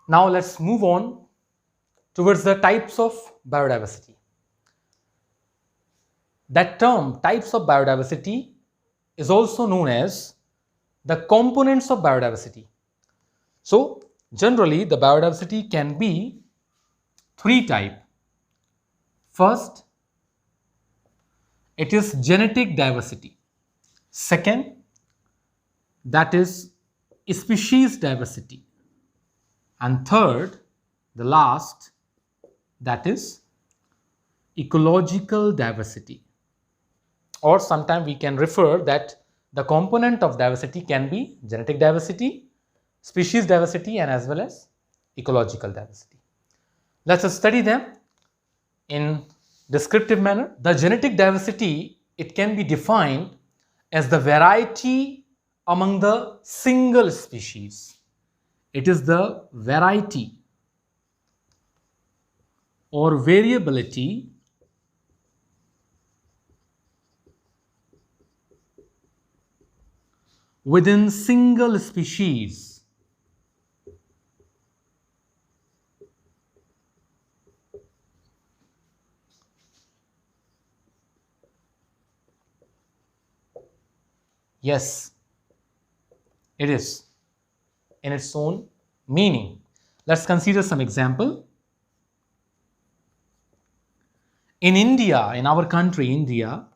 Now let's move on towards the types of biodiversity. That term, types of biodiversity, is also known as the components of biodiversity. So generally the biodiversity can be three types. First, it is genetic diversity. Second, that is species diversity. And third, the last, that is ecological diversity. Or sometimes we can refer that the component of diversity can be genetic diversity, species diversity, and as well as ecological diversity. Let's study them in descriptive manner. The genetic diversity, it can be defined as the variety among the single species. It is the variety or variability within single species. Yes, it is in its own meaning. Let's consider some example. In India, in our country, India,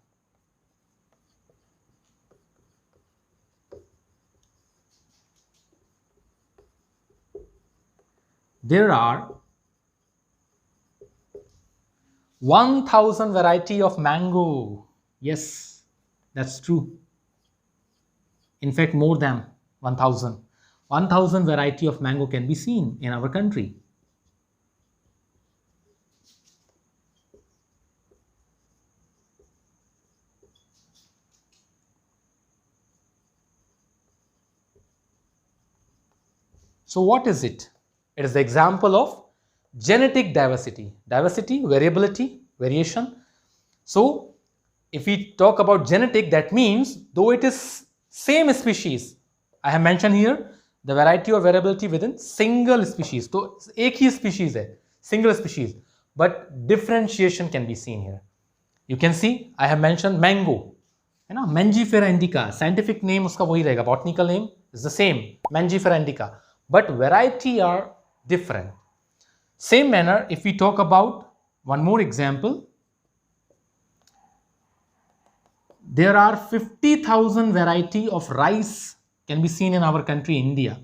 there are 1000 variety of mango. Yes, that's true. In fact, more than 1000. 1000 variety of mango can be seen in our country. So what is it? It is the example of genetic diversity. Diversity, variability, variation. So if we talk about genetic, that means though it is same species, I have mentioned here the variety or variability within single species. So एक ही species है, single species, but differentiation can be seen here. You can see I have mentioned mango, है ना, Mangifera indica. Scientific name उसका वही रहेगा, botanical name is the same, Mangifera indica, but variety are different. Same manner, if we talk about one more example, there are 50,000 variety of rice can be seen in our country, India.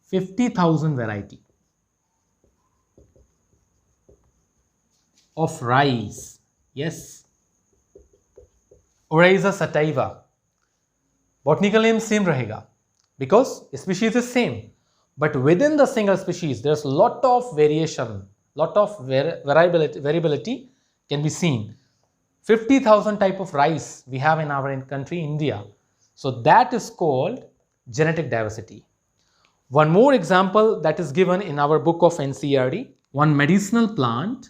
50,000 variety of rice. Yes. Oryza sativa. Botanical name same rahega because species is same. But within the single species, there's a lot of variation, lot of variability can be seen. 50,000 type of rice we have in our country, India. So that is called genetic diversity. One more example that is given in our book of NCERT, one medicinal plant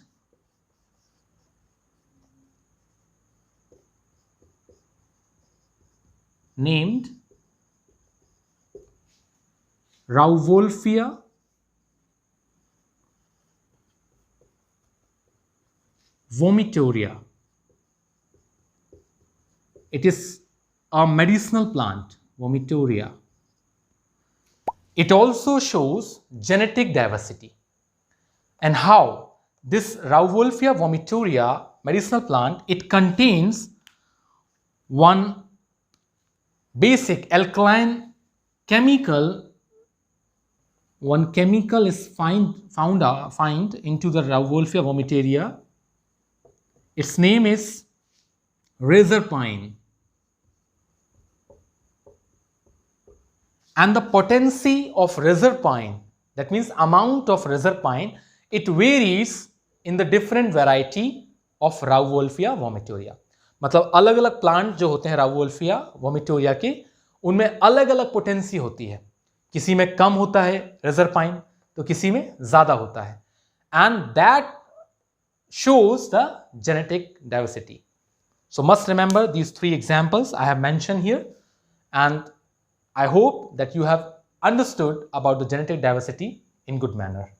named Rauwolfia vomitoria. It is a medicinal plant, vomitoria. It also shows genetic diversity. And how? This Rauwolfia vomitoria medicinal plant, it contains one basic alkaline chemical. One chemical is found into the Rauwolfia vomitoria. Its name is reserpine. And the potency of reserpine, that means amount of reserpine, it varies in the different variety of Rauwolfia vomitoria. मतलब अलग अलग plant जो होते हैं Rauwolfia vomitoria के, उनमें अलग अलग पोटेंसी होती है. किसी में कम होता है reserpine, तो किसी में ज़्यादा होता है. And that shows the genetic diversity. So must remember these three examples I have mentioned here, and I hope that you have understood about the genetic diversity in good manner.